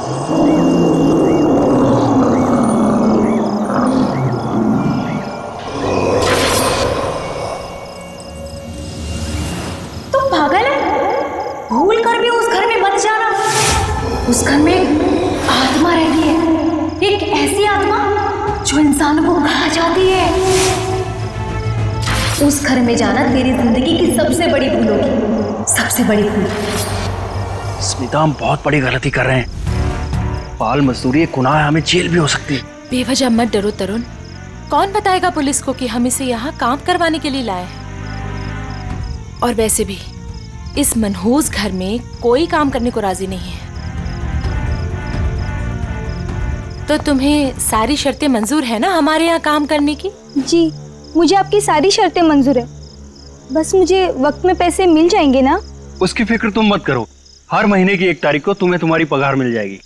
तुम पागल है? भूल कर भी उस घर में मत जाना। उस घर में आत्मा रहती है, एक ऐसी आत्मा जो इंसान को खा जाती है। उस घर में जाना तेरी जिंदगी की सबसे बड़ी भूल होगी, सबसे बड़ी भूल। स्मिता, हम बहुत बड़ी गलती कर रहे हैं। बाल मजदूरी एक गुनाह है, हमें जेल भी हो सकती है। बेवजह मत डरो तरुण। कौन बताएगा पुलिस को कि हम इसे यहाँ काम करवाने के लिए लाए हैं? और वैसे भी इस मनहूस घर में कोई काम करने को राजी नहीं है। तो तुम्हें सारी शर्तें मंजूर है ना हमारे यहाँ काम करने की? जी, मुझे आपकी सारी शर्तें मंजूर है। बस मुझे वक्त में पैसे मिल जाएंगे ना? उसकी फिक्र तुम मत करो। हर महीने की 1 तारीख को तुम्हें तुम्हारी पगार मिल जाएगी।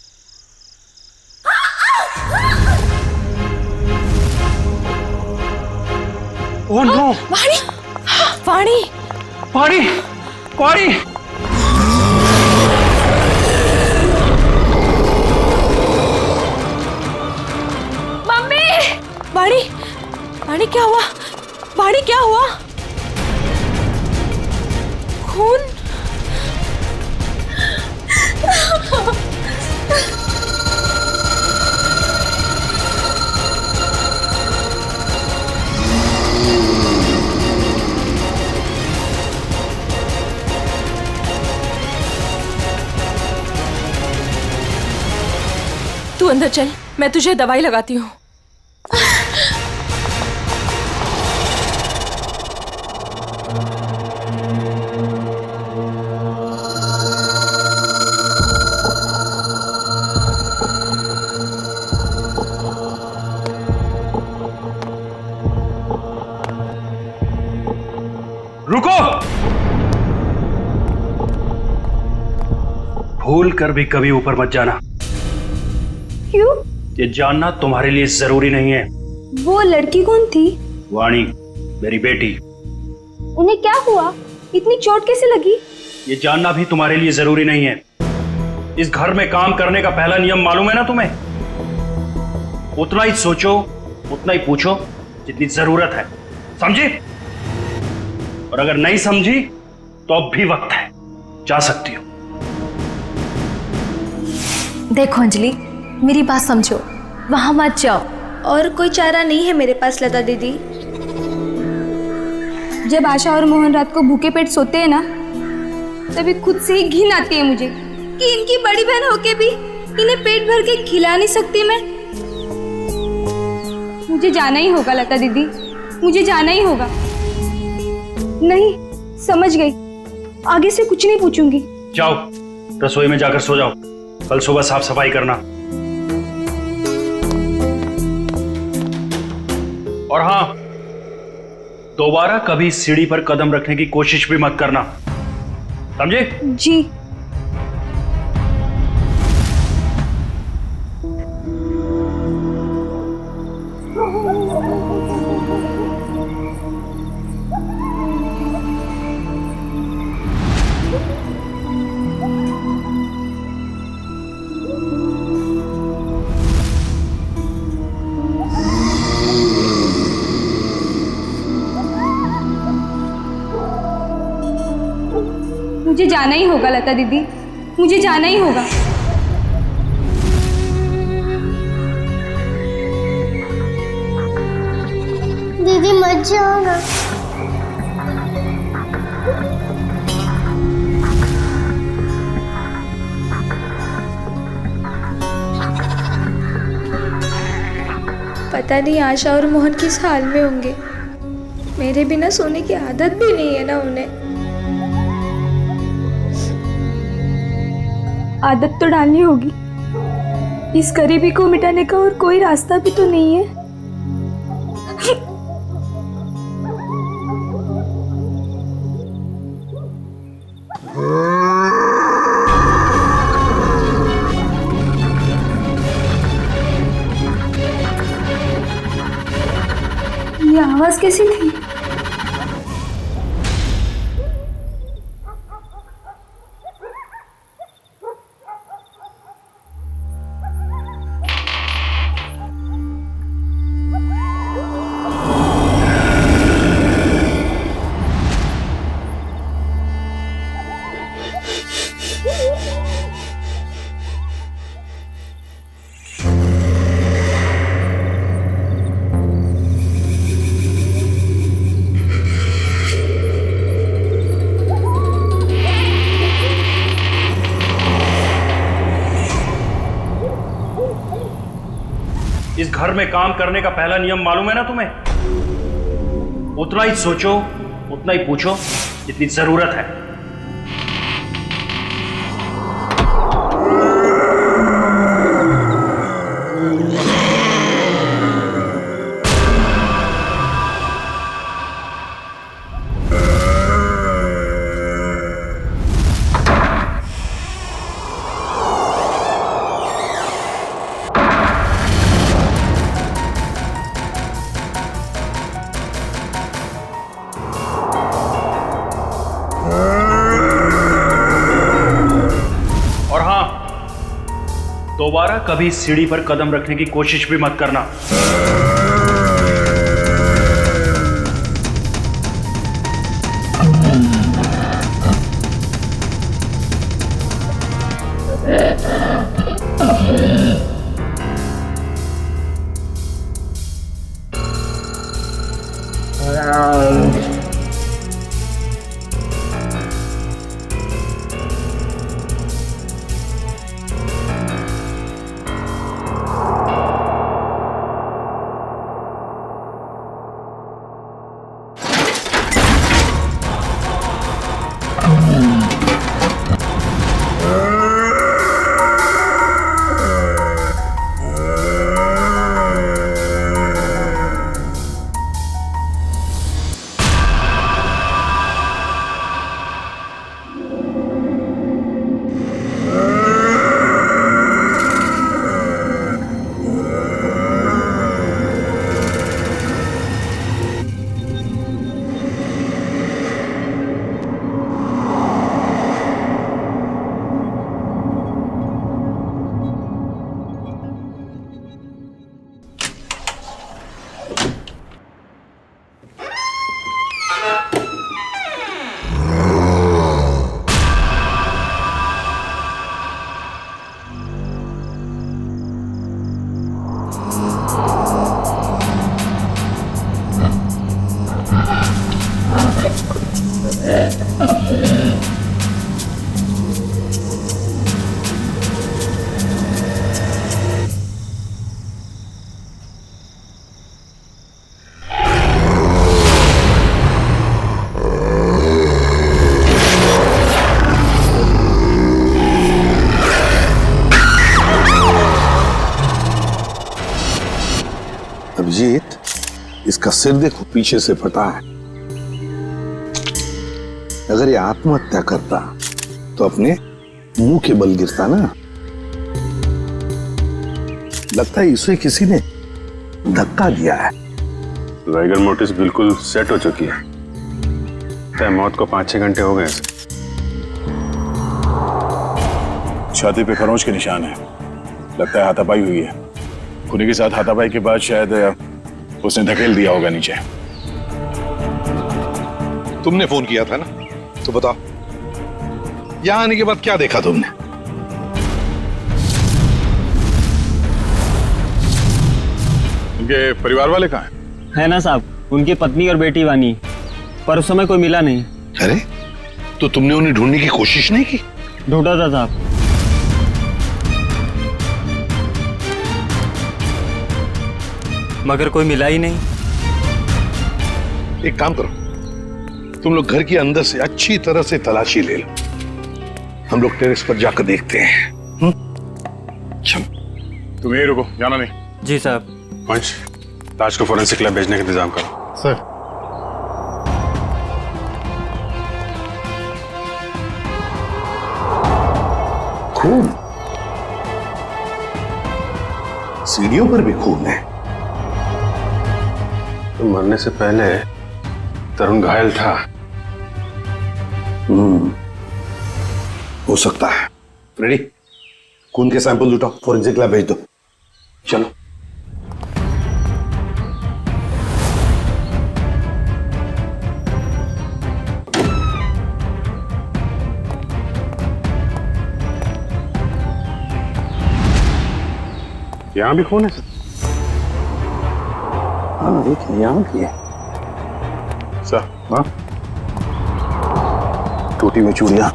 Oh no! वाणी! वाणी! वाणी! वाणी! मम्मी! वाणी! वाणी क्या हुआ? वाणी क्या हुआ? खून? तू अंदर चल, मैं तुझे दवाई लगाती हूँ। रुको! भूल कर भी कभी ऊपर मत जाना। क्यों? ये जानना तुम्हारे लिए जरूरी नहीं है। वो लड़की कौन थी? वाणी, मेरी बेटी। उन्हें क्या हुआ? इतनी चोट कैसे लगी? ये जानना भी तुम्हारे लिए जरूरी नहीं है। इस घर में काम करने का पहला नियम मालूम है ना तुम्हें? उतना ही सोचो, उतना ही पूछो जितनी जरूरत है। समझी? और अगर नहीं समझी तो अब भी वक्त है, जा सकती हो। देखो अंजलि, मेरी बात समझो, वहां मत जाओ। और कोई चारा नहीं है मेरे पास लता दीदी। जब आशा और मोहन रात को भूखे पेट सोते हैं ना, तभी खुद से ही घिन आती है मुझे कि इनकी बड़ी बहन होके भी इन्हें पेट भर के खिला नहीं सकती मैं। मुझे जाना ही होगा लता दीदी, मुझे जाना ही होगा। नहीं, समझ गई, आगे से कुछ नहीं पूछूंगी। जाओ, रसोई में जाकर सो जाओ। कल सुबह साफ सफाई करना। और हाँ, दोबारा कभी सीढ़ी पर कदम रखने की कोशिश भी मत करना, समझे? जी। मुझे जाना ही होगा लता दीदी, मुझे जाना ही होगा। दीदी मत जाओ ना। पता नहीं आशा और मोहन किस हाल में होंगे। मेरे बिना सोने की आदत भी नहीं है ना उन्हें। आदत तो डालनी होगी। इस गरीबी को मिटाने का और कोई रास्ता भी तो नहीं है। ये आवाज कैसी थी? इस घर में काम करने का पहला नियम मालूम है ना तुम्हें? उतना ही सोचो, उतना ही पूछो जितनी जरूरत है। और हां, दोबारा कभी सीढ़ी पर कदम रखने की कोशिश भी मत करना। अभिजीत, इसका सिर देखो, पीछे से फटा है। अगर ये आत्महत्या करता तो अपने मुंह के बल गिरता ना। लगता है इसे किसी ने धक्का दिया है। वाइगर मोटिस बिल्कुल सेट हो चुकी है। तय मौत को 5-6 घंटे हो गए। छाती पे खरोंच के निशान है। लगता है हाथापाई हुई है। खूनी के साथ हाथापाई के बाद शायद उसने धकेल दिया होगा नीचे। तुमने फोन किया था ना, तो बताओ यहां आने के बाद क्या देखा तुमने? उनके परिवार वाले कहाँ हैं? है ना साहब, उनकी पत्नी और बेटी वानी, पर उस समय कोई मिला नहीं। अरे तो तुमने उन्हें ढूंढने की कोशिश नहीं की? ढूंढा था साहब। मगर कोई मिला ही नहीं। एक काम करो, तुम लोग घर के अंदर से अच्छी तरह से तलाशी ले लो। हम लोग टेरेस पर जाकर देखते हैं। तुम यही रुको, जाना नहीं। जी साहब। पंच, लाश को फोरेंसिक लैब भेजने का इंतजाम करो। सर, खून, सीढ़ियों पर भी खून है। तो मरने से पहले तरुण घायल था। हो सकता है। रेडी, खून के सैंपल उठाओ, फोरेंसिक लैब भेज दो। चलो। यहां भी खून है सर? हाँ देखिए, यहाँ भी है सर। हाँ, टूटी हुई चूड़ियां।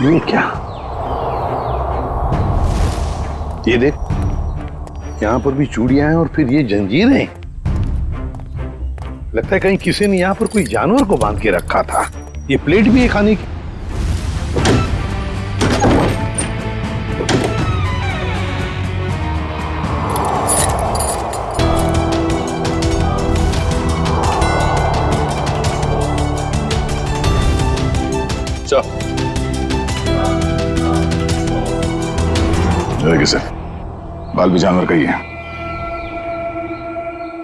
ये क्या? ये देख, यहाँ पर भी चूड़ियां हैं और फिर ये जंजीरें। लगता है कहीं किसी ने यहाँ पर कोई जानवर को बांध के रखा था। ये प्लेट भी है खाने की। किसे बाल भी जानवर का ही है।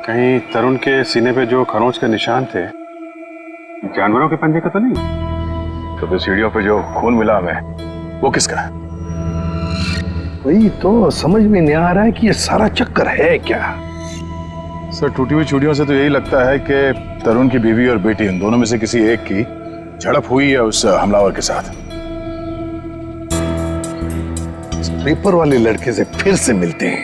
कहीं तरुण के सीने पे जो खरोंच के निशान थे जानवरों के पंजे का तो नहीं? तो सीढ़ियों पे जो खून मिला हमें वो किसका है? वही तो समझ में नहीं आ रहा है कि ये सारा चक्कर है क्या। सर टूटी हुई चूड़ियों से तो यही लगता है कि तरुण की बीवी और बेटी इन दोनों में से किसी एक की झड़प हुई है उस हमलावर के साथ। पेपर वाले लड़के से फिर से मिलते हैं।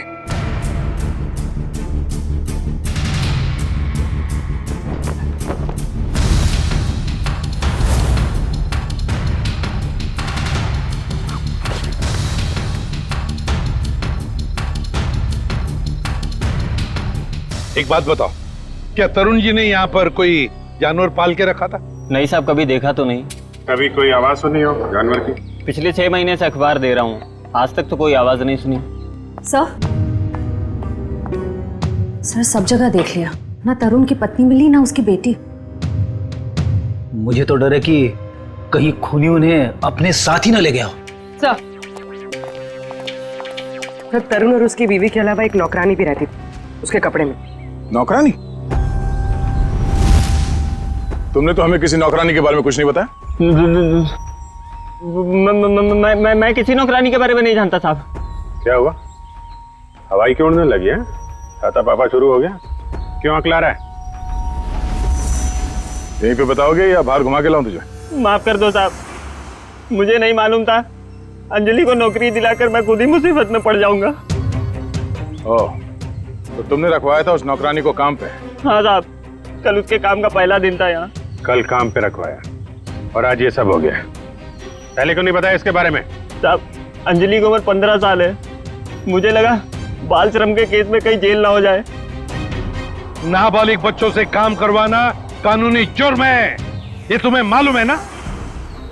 एक बात बताओ, क्या तरुण जी ने यहाँ पर कोई जानवर पाल के रखा था? नहीं साहब, कभी देखा तो नहीं। कभी कोई आवाज सुनी हो जानवर की? पिछले 6 महीने से अखबार दे रहा हूँ, आज तक तो कोई आवाज नहीं सुनी। सर सब जगह देख लिया, ना तरुण की पत्नी मिली ना उसकी बेटी। मुझे तो डर है कि कहीं खूनी उन्हें अपने साथ ही ना ले गया हो। सर तरुण और उसकी बीवी के अलावा एक नौकरानी भी रहती उसके कपड़े में। नौकरानी? तुमने तो हमें किसी नौकरानी के बारे में कुछ नहीं बताया। मैं किसी नौकरानी के बारे में नहीं जानता साहब। क्या हुआ, हवाई क्यों उड़ने लगी है? खाता पापा शुरू हो गया? क्यों अकला रहा है? यहीं पे बताओगे या बाहर घुमा के लाऊं तुझे? माफ कर दो साहब, मुझे नहीं मालूम था। अंजलि को नौकरी दिलाकर मैं खुद ही मुसीबत में पड़ जाऊंगा। ओह, तो तुमने रखवाया था उस नौकरानी को काम पे? हाँ साहब, कल उसके काम का पहला दिन था यहाँ। कल काम पे रखवाया और आज ये सब हो गया। पहले क्यों नहीं बताया इसके बारे में? साहब अंजलि की उम्र 15 साल है, मुझे लगा बाल श्रम के केस में कहीं जेल ना हो जाए। नाबालिग बच्चों से काम करवाना कानूनी जुर्म है, ये तुम्हें मालूम है ना?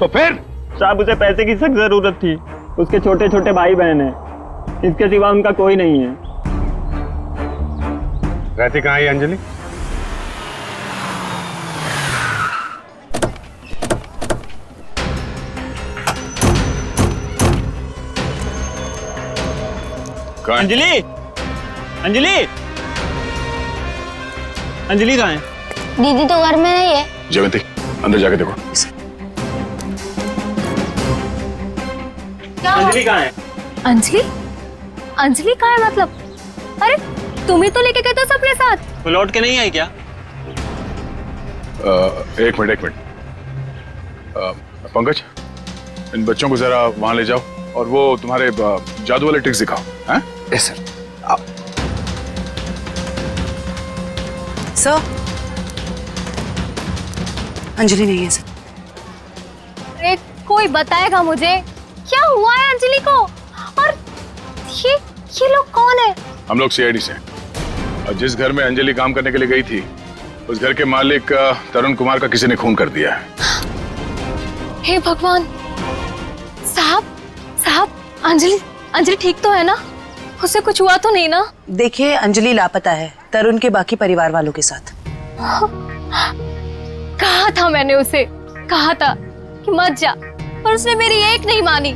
तो फिर? साहब उसे पैसे की सख्त जरूरत थी, उसके छोटे छोटे भाई बहन हैं, इसके सिवा उनका कोई नहीं है। रहती कहाँ है अंजलि? अंजलि, अंजलि, अंजलि कहाँ है? दीदी तो घर में नहीं है। जयवंती अंदर जाके देखो। अंजलि कहाँ है? अंजलि? अंजलि कहाँ है मतलब? अरे तुम ही तो लेके गए थे सबके साथ। वो लौट के नहीं आई क्या? एक मिनट पंकज, इन बच्चों को जरा वहां ले जाओ और वो तुम्हारे जादू वाले ट्रिक्स दिखाओ। हैं? Yes sir. सर अंजलि नहीं है सर। अरे कोई बताएगा मुझे क्या हुआ है अंजलि को? और ये लोग कौन है? हम लोग सीआईडी से हैं। और जिस घर में अंजलि काम करने के लिए गई थी उस घर के मालिक तरुण कुमार का किसी ने खून कर दिया है। हे भगवान! साहब अंजलि ठीक तो है ना? उसे कुछ हुआ तो नहीं ना? देखिए अंजलि लापता है तरुण के बाकी परिवार वालों के साथ। कहा था मैंने उसे, कहा था कि मत जा, पर उसने मेरी एक नहीं मानी।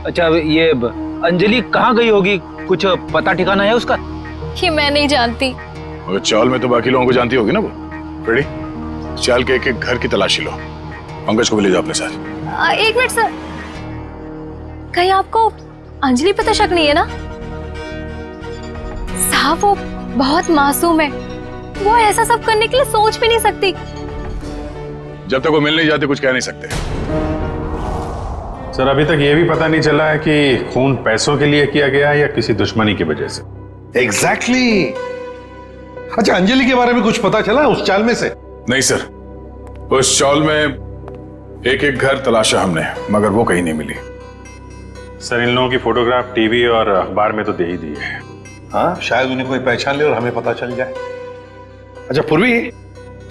अच्छा ये अंजलि कहाँ गई होगी, कुछ पता ठिकाना है उसका? ये मैं नहीं जानती। मगर चाल में तो बाकी लोगों को जानती होगी ना वो। रेडी? चाल के एक एक घर की तलाशी लो, पंकज को भी ले जाओ अपने साथ। एक मिनट सर, कहीं आपको अंजलि पे तो शक नहीं है ना? साहब वो बहुत मासूम है, वो ऐसा सब करने के लिए सोच भी नहीं सकती। जब तक वो मिल नहीं जाते कुछ कह नहीं सकते। सर अभी तक ये भी पता नहीं चला है कि खून पैसों के लिए किया गया है या किसी दुश्मनी की वजह से। एग्जैक्टली। अच्छा अंजलि के बारे में कुछ पता चला उस चाल में से? नहीं सर, उस चाल में एक एक घर तलाशा हमने मगर वो कहीं नहीं मिली। सर इन लोगों की फोटोग्राफ टीवी और अखबार में तो दे ही दी है। हाँ, शायद उन्हें कोई पहचान ले और हमें पता चल जाए। अच्छा पूर्वी,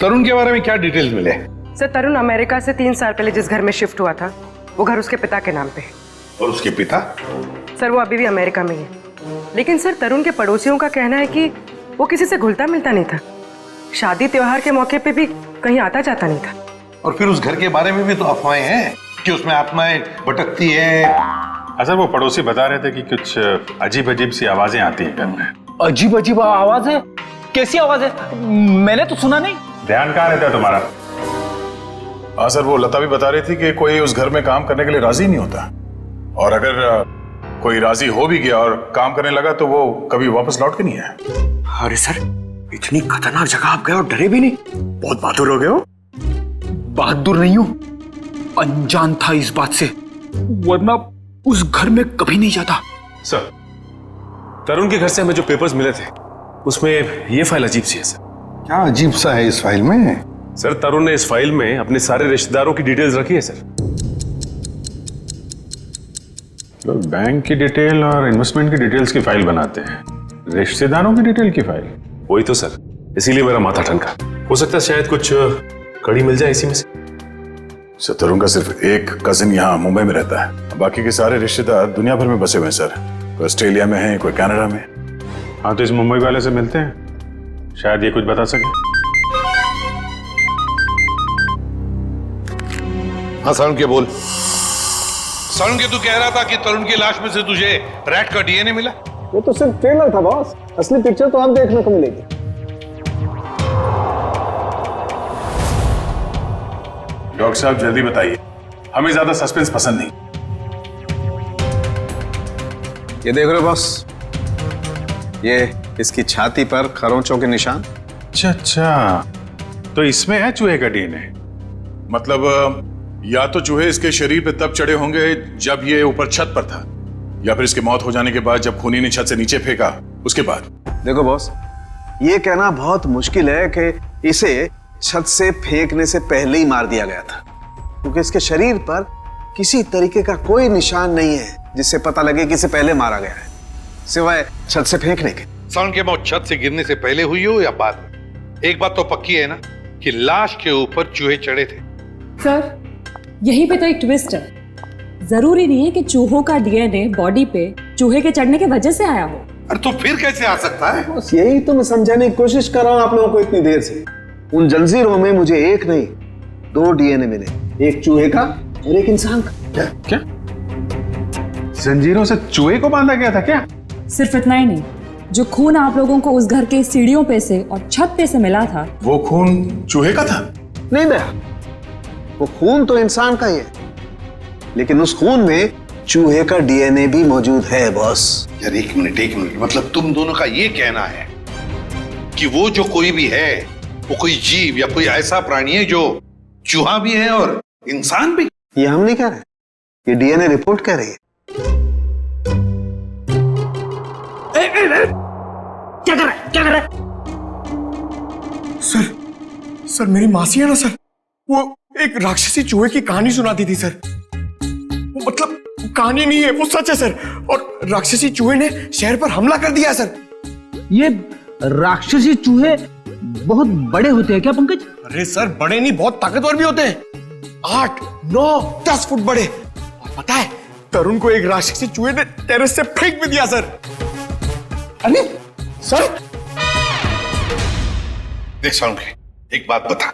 तरुण के बारे में क्या डिटेल्स मिले? सर तरुण अमेरिका से 3 साल पहले जिस घर में शिफ्ट हुआ था वो घर उसके पिता के नाम पे है। और उसके पिता? सर वो अभी भी अमेरिका में ही है, लेकिन सर तरुण के पड़ोसियों का कहना है कि वो किसी से घुलता मिलता नहीं था, शादी त्योहार के मौके पे भी कहीं आता जाता नहीं था। और फिर उस घर के बारे में भी तो अफवाहें हैं कि उसमें आत्माएं भटकती हैं। अच्छा वो पड़ोसी बता रहे थे कि कुछ अजीब अजीब सी आवाजें आती हैं घर में। अजीब अजीब आवाज है? कैसी आवाज है? मैंने तो सुना नहीं। ध्यान कहाँ रहता है तुम्हारा? हाँ सर, वो लता भी बता रही थी कि कोई उस घर में काम करने के लिए राजी नहीं होता, और अगर कोई राजी हो भी गया और काम करने लगा तो वो कभी वापस लौट के नहीं आया। अरे सर, इतनी खतरनाक जगह आप गए और डरे भी नहीं? बहुत बहादुर हो गए हो। बहादुर नहीं हूं, अनजान था इस बात से, वरना उस घर में कभी नहीं जाता। सर, तरुण के घर से हमें जो पेपर्स मिले थे उसमें ये फाइल अजीब सी है सर। क्या अजीब सा है इस फाइल में? सर तरुण ने इस फाइल में अपने सारे रिश्तेदारों की डिटेल्स रखी है सर। लोग बैंक की डिटेल और इन्वेस्टमेंट की डिटेल्स की फाइल बनाते हैं, रिश्तेदारों की डिटेल की फाइल? वही तो सर, इसीलिए मेरा माथा ठनका। हो सकता है शायद कुछ कड़ी मिल जाए इसी में से। सर तरुण का सिर्फ एक कजिन यहाँ मुंबई में रहता है, बाकी के सारे रिश्तेदार दुनिया भर में बसे हुए हैं सर। कोई ऑस्ट्रेलिया में है, कोई कनाडा में। हाँ तो इस मुंबई वाले से मिलते हैं, शायद ये कुछ बता सके। हाँ सारुण के बोल। सारुण के तू कह रहा था कि तरुण की लाश में से तुझे रैट का डीएनए मिला? वो तो सिर्फ ट्रेलर था बॉस, असली पिक्चर तो अब देखने को मिलेगी। डॉक्टर साहब जल्दी बताइए, हमें ज्यादा सस्पेंस पसंद नहीं। ये देख रहे हो बॉस, ये इसकी छाती पर खरोंचों के निशान। अच्छा, तो इसमें है चूहे का डीएनए? मतलब या तो चूहे इसके शरीर पे तब चढ़े होंगे जब ये ऊपर छत पर था, या फिर इसकी मौत हो जाने के बाद जब खूनी ने छत से नीचे फेंका उसके बाद। देखो बॉस, ये कहना बहुत मुश्किल है कि इसे छत से फेंकने से पहले ही मार दिया गया था, क्योंकि इसके शरीर पर किसी तरीके का कोई निशान नहीं है जिससे पता लगे कि इसे पहले मारा गया है, सिवाय छत से फेंकने के। सारुण की मौत छत से गिरने से पहले हुई हो या बाद में, एक बात तो पक्की है ना कि लाश के ऊपर चूहे चढ़े थे। सर यही पे तो एक ट्विस्ट है, जरूरी नहीं है कि चूहों का डीएनए बॉडी पे चूहे के चढ़ने की वजह से आया हो। अरे तो फिर कैसे आ सकता है? बस यही तो मैं समझाने की कोशिश कर रहा हूं आप लोगों को इतनी देर से। उन जंजीरों में मुझे एक नहीं 2 डीएनए मिले, एक चूहे का और एक इंसान का। क्या जंजीरों से चूहे को बांधा गया था क्या? सिर्फ इतना ही नहीं, जो खून आप लोगों को उस घर के सीढ़ियों पे से और छत पे से मिला था, वो खून चूहे का था? नहीं दया, वो खून तो इंसान का ही है, लेकिन उस खून में चूहे का डीएनए भी मौजूद है बॉस। यार एक मिनट, मतलब तुम दोनों का ये कहना है कि वो जो कोई भी है वो कोई जीव या कोई ऐसा प्राणी है जो चूहा भी है और इंसान भी? ये हम नहीं कह रहे, ये डीएनए रिपोर्ट कह रही है। क्या कर रहा है? सर मेरी मासी है ना सर, वो एक राक्षसी चूहे की कहानी सुनाती थी सर। वो मतलब कहानी नहीं है, वो सच है सर। और राक्षसी चूहे ने शहर पर हमला कर दिया सर। ये राक्षसी चूहे बहुत बड़े होते हैं क्या पंकज? अरे सर बड़े नहीं, बहुत ताकतवर भी होते हैं, 8, 9, 10 फुट बड़े। और पता है तरुण को एक राक्षसी चूहे ने टेरेस से फेंक भी दिया सर। अरे सर देख सारुण के, एक बात बता,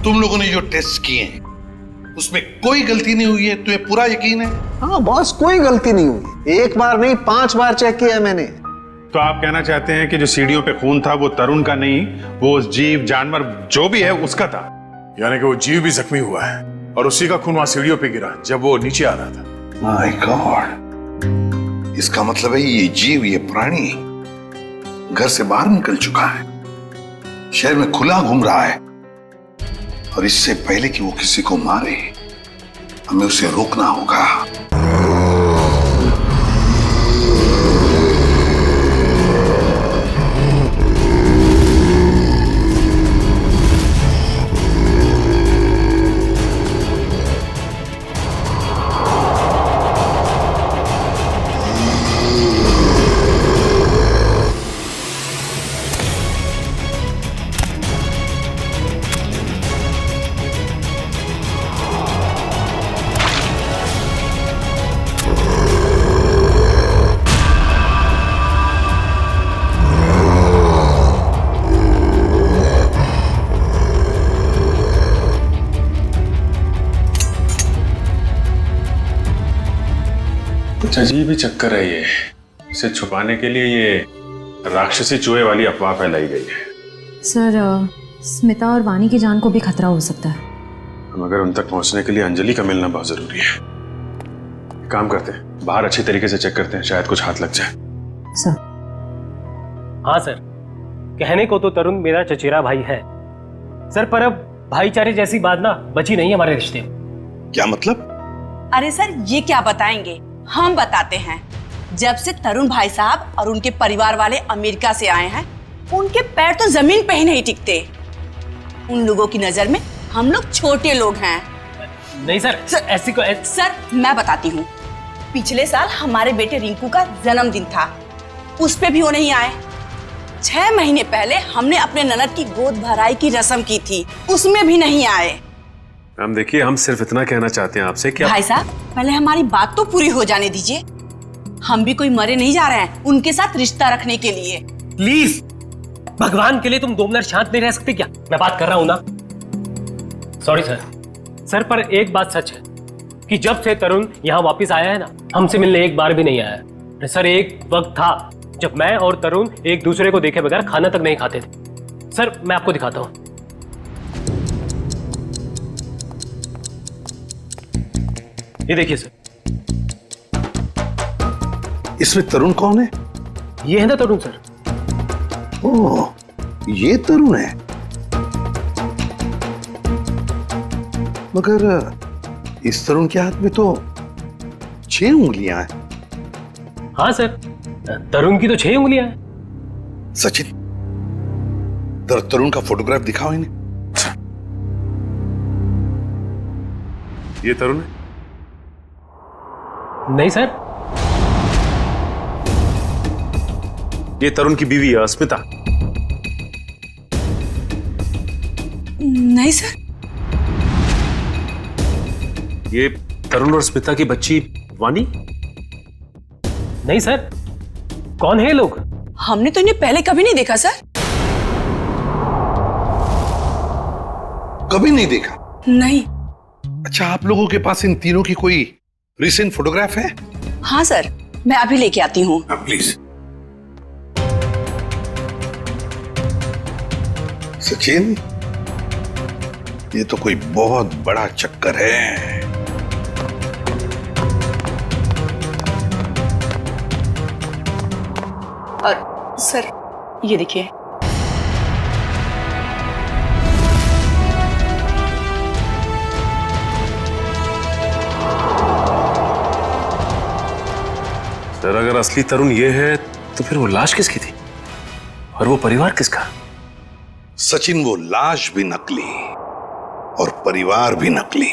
तुम लोगों ने जो टेस्ट किए हैं उसमें कोई गलती नहीं हुई है? तुम्हें पूरा यकीन है? हाँ बॉस, कोई गलती नहीं हुई, एक बार नहीं 5 बार चेक किया है मैंने। तो आप कहना चाहते हैं कि जो सीढ़ियों पे खून था वो तरुण का नहीं, वो जीव जानवर जो भी है उसका था? यानी कि वो जीव भी जख्मी हुआ है और उसी का खून वहां सीढ़ियों पे गिरा जब वो नीचे आ रहा था। माय गॉड, इसका मतलब है ये जीव, ये प्राणी घर से बाहर निकल चुका है, शहर में खुला घूम रहा है, और इससे पहले कि वो किसी को मारे हमें उसे रोकना होगा। कुछ अजीब ही चक्कर है ये। इसे छुपाने के लिए ये राक्षसी चूहे वाली अफवाह फैलाई गई है। सर स्मिता और वानी की जान को भी खतरा हो सकता है। मगर उन तक पहुंचने के लिए अंजलि का मिलना बहुत जरूरी है। काम करते हैं, बाहर अच्छी तरीके से चेक करते हैं, शायद कुछ हाथ लग जाए। सर। हाँ सर, कहने को तो तरुण मेरा चचेरा भाई है सर, पर अब भाईचारे जैसी बात ना बची नहीं हमारे रिश्ते में। क्या मतलब? अरे सर ये क्या बताएंगे, हम बताते हैं। जब से तरुण भाई साहब और उनके परिवार वाले अमेरिका से आए हैं, उनके पैर तो जमीन पे ही नहीं टिकते। उन लोगों की नजर में हम लोग छोटे लोग हैं। नहीं सर, ऐसी को सर मैं बताती हूँ, पिछले साल हमारे बेटे रिंकू का जन्मदिन था, उस पे भी वो नहीं आए। 6 महीने पहले हमने अपने ननद की गोद भराई की रस्म की थी, उसमें भी नहीं आए। हम देखिए, हम सिर्फ इतना कहना चाहते हैं आपसे कि भाई साहब पहले हमारी बात तो पूरी हो जाने दीजिए। हम भी कोई मरे नहीं जा रहे हैं उनके साथ रिश्ता रखने के लिए। प्लीज भगवान के लिए तुम 2 मिनट शांत नहीं रह सकते क्या? मैं बात कर रहा हूं ना। सॉरी सर, पर एक बात सच है कि जब से तरुण यहाँ वापस आया है ना, हमसे मिलने एक बार भी नहीं आया है। सर एक वक्त था जब मैं और तरुण एक दूसरे को देखे बगैर खाना तक नहीं खाते थे। सर मैं आपको दिखाता हूं, ये देखिए सर। इसमें तरुण कौन है? ये है ना तरुण सर। ओह, ये तरुण है। मगर इस तरुण के हाथ में तो 6 उंगलियां हैं। हाँ सर, तरुण की तो 6 उंगलियां हैं। सचिन, तरुण का फोटोग्राफ दिखाओ इन्हें। ये तरुण है? नहीं सर, ये तरुण की बीवी है स्मिता। नहीं सर। ये तरुण और स्मिता की बच्ची वानी? नहीं सर, कौन है ये लोग? हमने तो इन्हें पहले कभी नहीं देखा सर। कभी नहीं देखा? नहीं। अच्छा, आप लोगों के पास इन तीनों की कोई रिसेंट फोटोग्राफ है? हाँ सर, मैं अभी लेके आती हूँ। प्लीज। सचिन, ये तो कोई बहुत बड़ा चक्कर है। और सर ये देखिए। सर अगर असली तरुण ये है तो फिर वो लाश किसकी थी और वो परिवार किसका? सचिन, वो लाश भी नकली और परिवार भी नकली।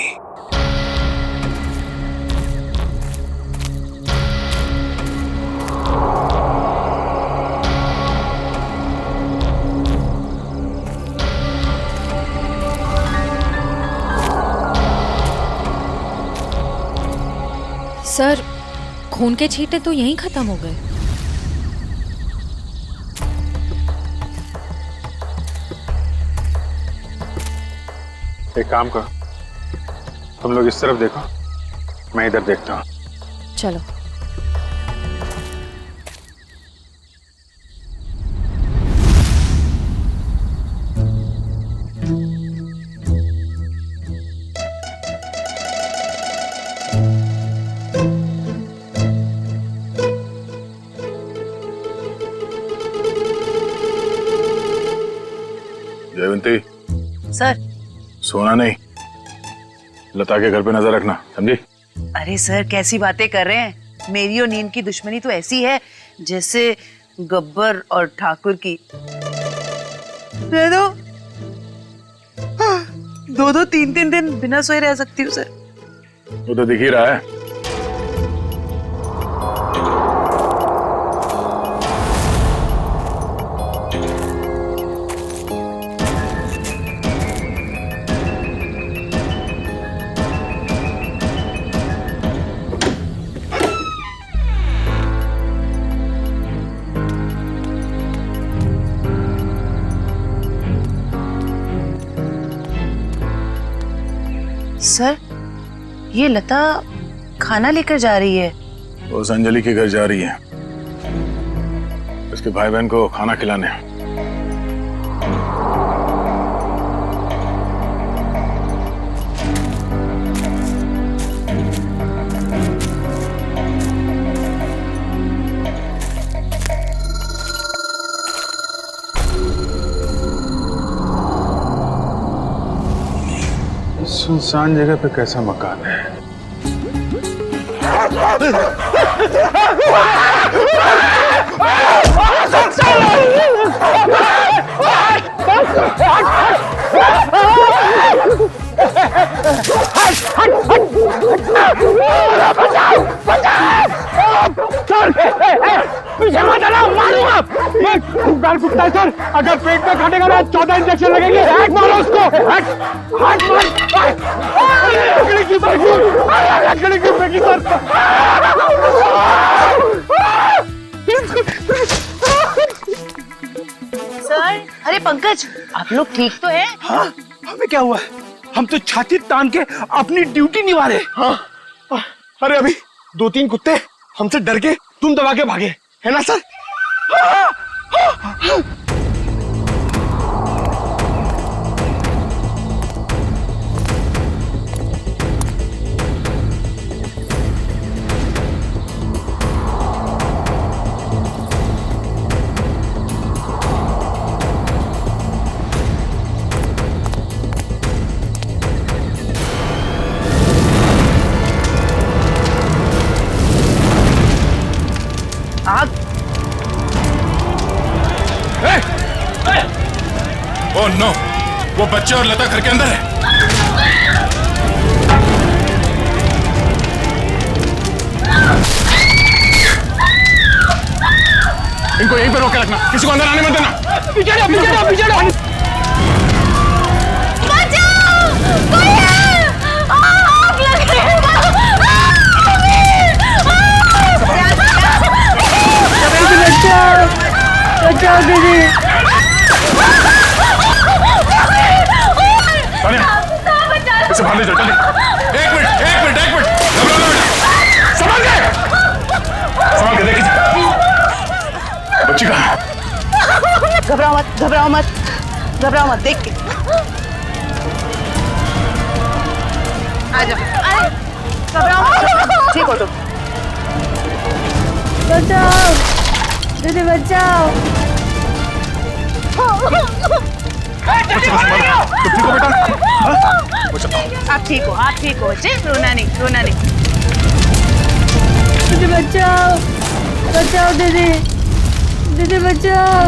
सर खून के छींटे तो यहीं खत्म हो गए। एक काम करो, तुम लोग इस तरफ देखो, मैं इधर देखता हूं। चलो। जयवंती, सर। सोना नहीं, लता के घर पे नजर रखना, समझी? अरे सर कैसी बातें कर रहे हैं, मेरी और नींद की दुश्मनी तो ऐसी है जैसे गब्बर और ठाकुर की। दे दो, 2-2, 3-3 दिन बिना सोए रह सकती हूँ सर। वो तो दिख ही रहा है। सर ये लता खाना लेकर जा रही है, उस अंजलि के घर जा रही है, उसके भाई बहन को खाना खिलाने। सुनसान जगह पे कैसा मकान है? पीछे मत हटो, मारूंगा। गाल कुत्ता है सर, अगर पेट में काटेगा ना 14 इंजेक्शन लगेंगे। मारो उसको। हट हट हट। लकड़ी की फेंकी, लकड़ी की फेंकी सर। सर, अरे पंकज, आप लोग ठीक तो हैं? हाँ, हमें क्या हुआ? हम तो छाती तान के अपनी ड्यूटी निभा रहे। हाँ, अरे अभी 2-3 कुत्ते हमसे डर के तुम दबा के भागे, है ना सर? ओह नो, वो बच्चे और लता घर के अंदर है। इनको यहीं पे रोक के रखना, किसी को अंदर आने मत देना। पीछे जाओ, पीछे जाओ, पीछे जाओ। बचाओ! कोई है! आग लग रही है! बचाओ! बचाओ दीदी! इसे बाहर ले जाओ, जल्दी। एक मिनट। संभाल के देखिए बच्ची कहाँ है? घबराओ मत, देख के आ जाओ। अरे घबराओ मत, ठीक हो तुम। बचाओ! दीदी बचाओ! आप ठीक हो बच्चे, रोना नहीं। दीदी बचाओ दीदी बचाओ!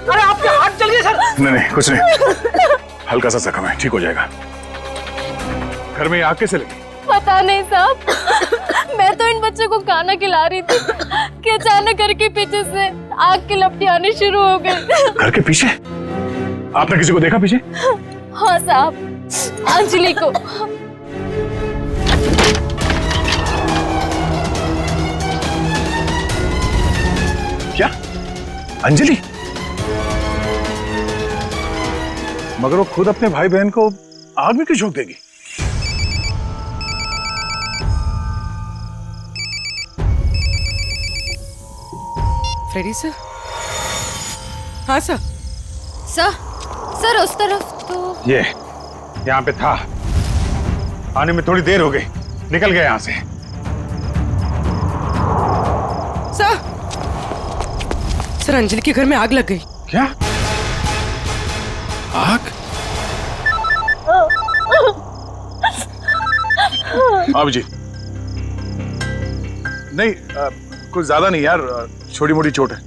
अरे आपके हाथ जल गए सर। नहीं, कुछ नहीं, हल्का सा जख्म है, ठीक हो जाएगा। घर में आग कैसे लगी? पता नहीं साहब, मैं तो इन बच्चों को खाना खिला रही थी कि अचानक घर के पीछे से आग की लपटें आनी शुरू हो गई। घर के पीछे? आपने किसी को देखा पीछे? हाँ साहब, अंजलि को। क्या? अंजलि? मगर वो खुद अपने भाई बहन को आग में क्यों झोंक देगी? Freddy sir? हाँ सर। सर उस तरफ तो ये यहाँ पे था, आने में थोड़ी देर हो गई, निकल गया यहाँ से। सर अंजलि के घर में आग लग गई। क्या? आग? अभिजीत, नहीं कुछ ज्यादा नहीं यार, छोटी मोटी चोट है।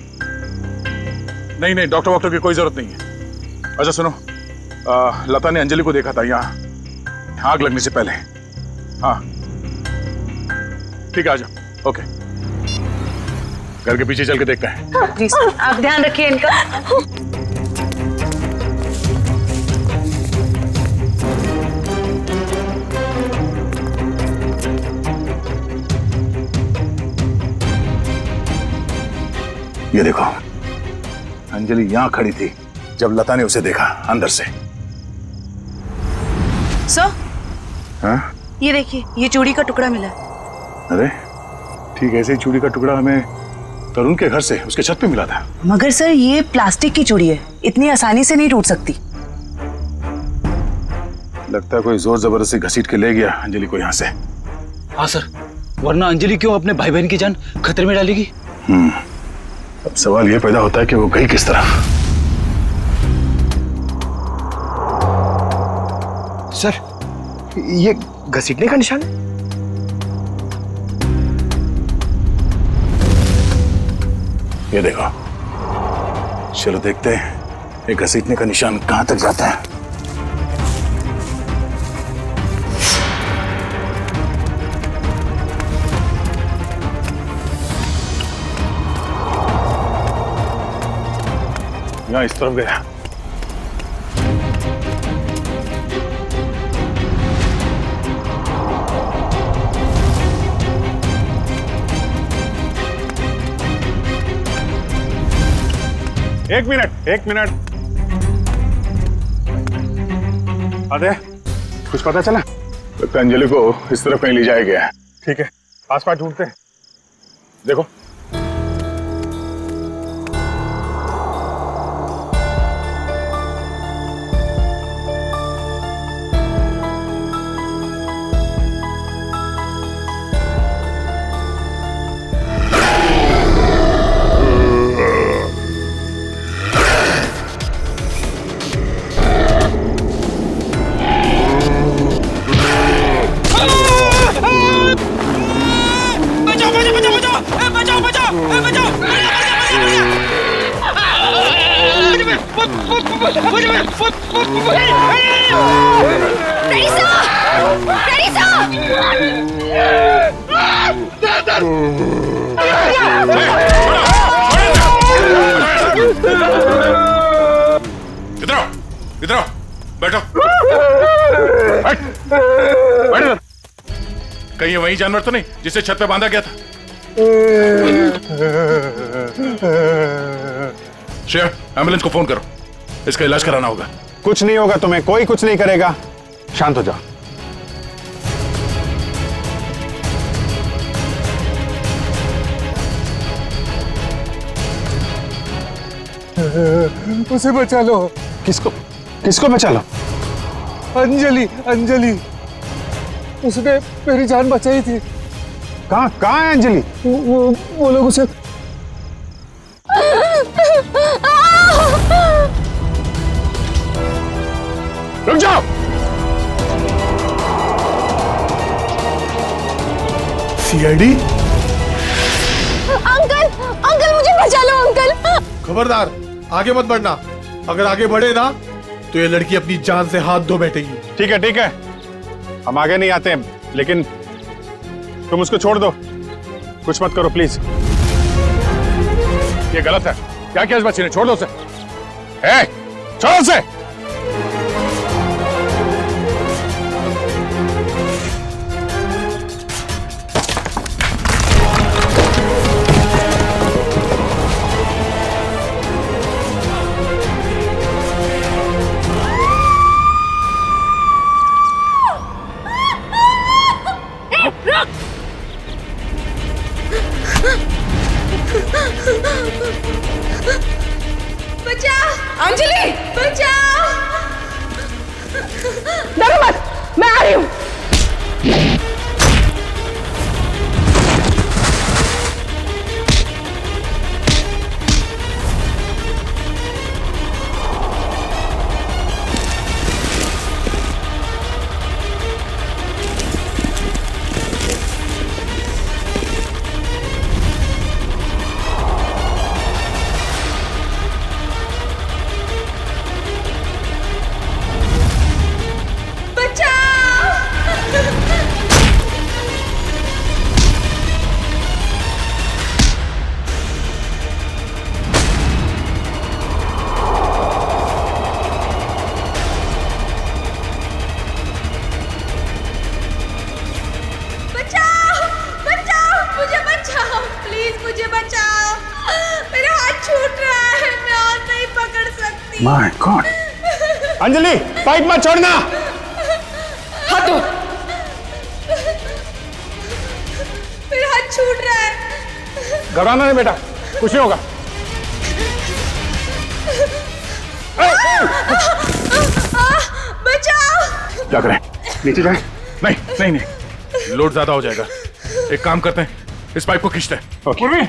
नहीं, डॉक्टर वॉक्टर की कोई जरूरत नहीं है। अच्छा सुनो, लता ने अंजलि को देखा था यहाँ आग लगने से पहले। हाँ ठीक है, आ जाओ। ओके घर के पीछे चल के देखते हैं। जी सर, आप ध्यान रखिए इनका। ये देखो, अंजलि यहां खड़ी थी जब लता ने उसे देखा अंदर से। सर, हाँ? ये देखिए, ये चूड़ी का टुकड़ा मिला। अरे ठीक ऐसे ही चूड़ी का टुकड़ा हमें तरुण के घर से उसके छत पे मिला था। मगर सर, ये प्लास्टिक की चूड़ी है, इतनी आसानी से नहीं टूट सकती। लगता है कोई जोर जबरदस्ती घसीट के ले गया अंजलि को यहाँ से। हाँ सर, वरना अंजलि क्यों अपने भाई बहन की जान खतरे में डालेगी? अब सवाल ये पैदा होता है कि वो गई किस तरफ। सर, ये घसीटने का निशान है? ये देखो, चलो देखते हैं ये घसीटने का निशान कहां तक जाता है। यहाँ इस तरफ गया। एक मिनट। अरे कुछ पता चला? तो अंजलि को इस तरफ कहीं ले जाया गया है। ठीक है, आसपास ढूंढते हैं। देखो, इधर आओ, बैठो। बैठ। कहीं ये वही जानवर तो नहीं जिसे छत पे बांधा गया था? श्रेया, एम्बुलेंस को फोन करो, इसका इलाज कराना होगा। कुछ नहीं होगा तुम्हें, कोई कुछ नहीं करेगा, शांत हो जाओ। उसे बचा लो। किसको बचा लो? अंजलि, उसने मेरी जान बचाई थी। कहाँ है अंजलि? वो लोग उसे रुक जाओ। सीआईडी? अंकल मुझे बचा लो अंकल। खबरदार, आगे मत बढ़ना। अगर आगे बढ़े ना तो ये लड़की अपनी जान से हाथ धो बैठेगी। ठीक है, हम आगे नहीं आते हैं, लेकिन तुम उसको छोड़ दो, कुछ मत करो प्लीज। ये गलत है। क्या किया इस बच्चे ने? छोड़ दो उसे। छोड़ो उसे। बचाओ अंजलि, बचाओ। डरो मत, मैं आ रही हूँ। बचाओ। मुझे बचाओ, मेरा हाथ छूट रहा है, मैं और नहीं पकड़ सकती। My God. अंजलि, पाइप मत छोड़ना। हाथ दो। मेरा हाथ छूट रहा है। घबराना नहीं बेटा, कुछ नहीं होगा। बचाओ। क्या करें? नीचे जाए? नहीं नहीं नहीं, लोड ज्यादा हो जाएगा। एक काम करते हैं, इस पाइप को खींचते हैं। पूर्वी,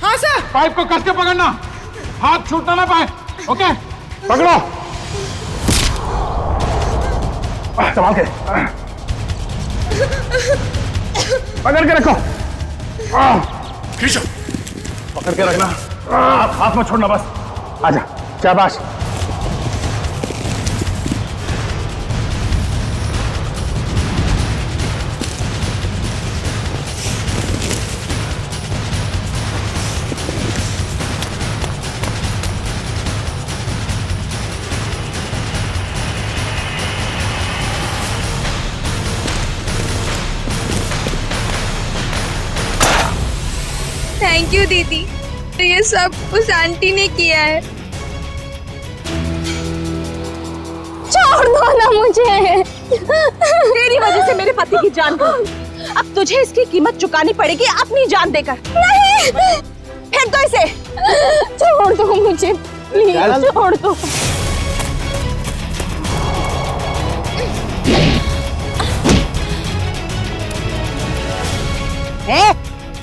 हाँ सर। पाइप को कस के पकड़ना, हाथ छूटना ना पाए। ओके, पकड़ो। संभाल के, पकड़ के रखो। खींचो, पकड़ के रखना, हाथ मत छोड़ना बस। आजा, शाबाश। थैंक यू दीदी, तो ये सब उस आंटी ने किया है। छोड़ दो ना मुझे। तेरी वजह से मेरे पति की जान गई। अब तुझे इसकी कीमत चुकानी पड़ेगी अपनी जान देकर। नहीं, फेंक दो इसे। छोड़ दो मुझे प्लीज, छोड़ दो।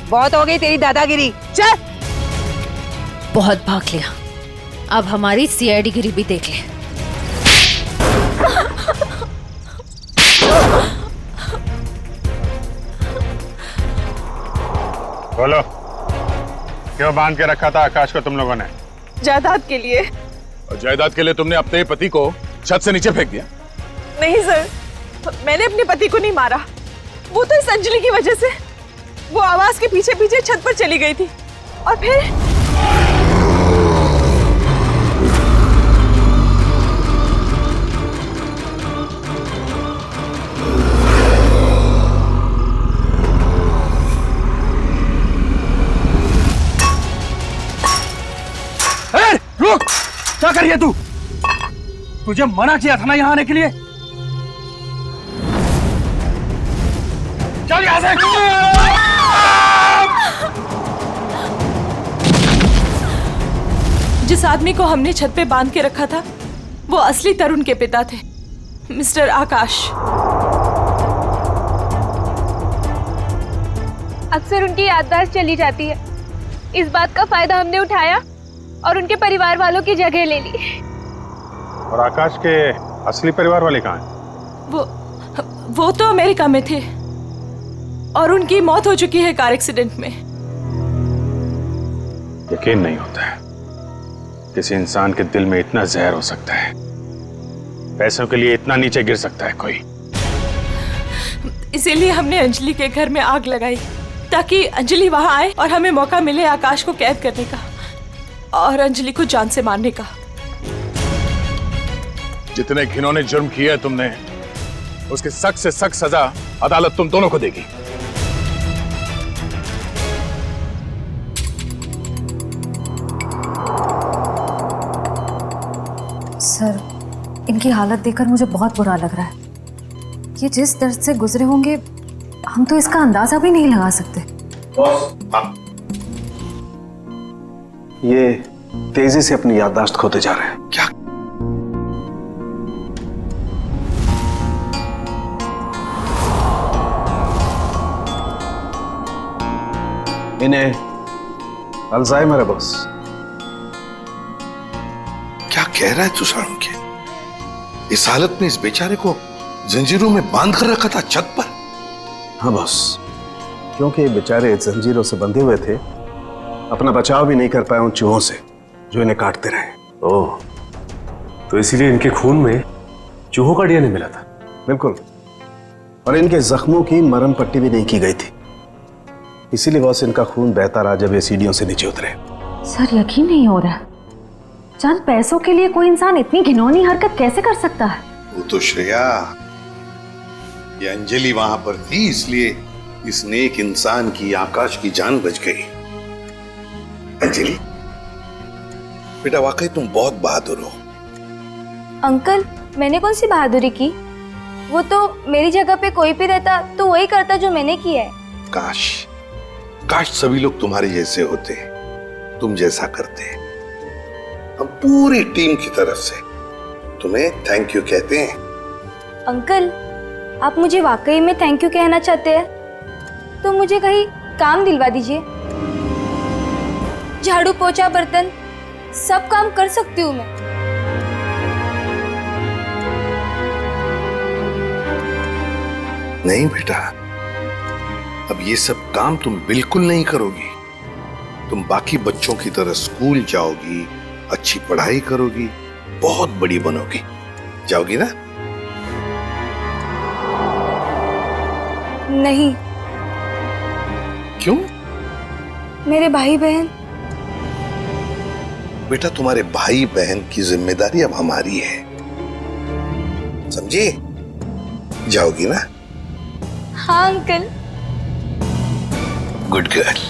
बहुत हो गई तेरी दादागिरी, चल। बहुत भाग लिया, अब हमारी सीआईडी गिरी भी देख ले। बोलो, क्यों बांध के रखा था आकाश को तुम लोगों ने? जायदाद के लिए। और जायदाद के लिए तुमने अपने पति को छत से नीचे फेंक दिया? नहीं सर, मैंने अपने पति को नहीं मारा, वो तो इस अंजलि की वजह से। वो आवाज के पीछे पीछे छत पर चली गई थी और फिर रुक, क्या कर रही है तू? तुझे मना किया था ना यहाँ आने के लिए। चल यहाँ से। जिस आदमी को हमने छत पे बांध के रखा था वो असली तरुण के पिता थे, मिस्टर आकाश। अक्सर उनकी याददाश्त चली जाती है, इस बात का फायदा हमने उठाया और उनके परिवार वालों की जगह ले ली। और आकाश के असली परिवार वाले कहाँ हैं? वो तो अमेरिका में थे और उनकी मौत हो चुकी है कार एक्सीडेंट में। यकीन नहीं होता है किसी इंसान के दिल में इतना जहर हो सकता है, पैसों के लिए इतना नीचे गिर सकता है कोई। इसीलिए हमने अंजलि के घर में आग लगाई ताकि अंजलि वहां आए और हमें मौका मिले आकाश को कैद करने का और अंजलि को जान से मारने का। जितने घिनौने जुर्म किए है तुमने, उसकी सख्त से सख्त सजा अदालत तुम दोनों को देगी। सर, इनकी हालत देखकर मुझे बहुत बुरा लग रहा है। ये जिस दर्द से गुजरे होंगे हम तो इसका अंदाजा भी नहीं लगा सकते। ये तेजी से अपनी याददाश्त खोते जा रहे हैं। क्या? इन्हें अल्जाइमर है बॉस। क्या कह रहा है तू सारुण के? इस हालत में इस बेचारे को जंजीरों में बांध कर रखा था छत पर? हाँ बॉस, क्योंकि ये बेचारे जंजीरों से बंधे हुए थे, अपना बचाव भी नहीं कर पाए उन चूहों से जो इन्हें काटते रहे। ओह, तो इसीलिए इनके खून में चूहों का डीएनए मिला था? बिल्कुल, और इनके जख्मों की मरहम पट्टी भी नहीं की गई थी, इसीलिए बॉस इनका खून बहता रहा जब ये सीढ़ियों से नीचे उतरे। सर, यकीन नहीं हो रहा, चंद पैसों के लिए कोई इंसान इतनी घिनौनी हरकत कैसे कर सकता है? वो तो श्रेया, ये अंजलि वहां पर थी इसलिए इस नेक इंसान की, आकाश की जान बच गई। अंजलि, बेटा वाकई तुम बहुत बहादुर हो। अंकल, मैंने कौन सी बहादुरी की? वो तो मेरी जगह पे कोई भी रहता तो वही करता जो मैंने किया है। काश काश सभी लोग तुम्हारे जैसे होते, तुम जैसा करते। हम पूरी टीम की तरफ से तुम्हें थैंक यू कहते हैं। अंकल, आप मुझे वाकई में थैंक यू कहना चाहते हैं तो मुझे कहीं काम दिलवा दीजिए। झाड़ू पोछा बर्तन सब काम कर सकती हूँ मैं। नहीं बेटा, अब ये सब काम तुम बिल्कुल नहीं करोगी। तुम बाकी बच्चों की तरह स्कूल जाओगी, अच्छी पढ़ाई करोगी, बहुत बड़ी बनोगी। जाओगी ना? नहीं। क्यों? मेरे भाई बहन। बेटा तुम्हारे भाई बहन की जिम्मेदारी अब हमारी है, समझी? जाओगी ना? हाँ अंकल। Good girl.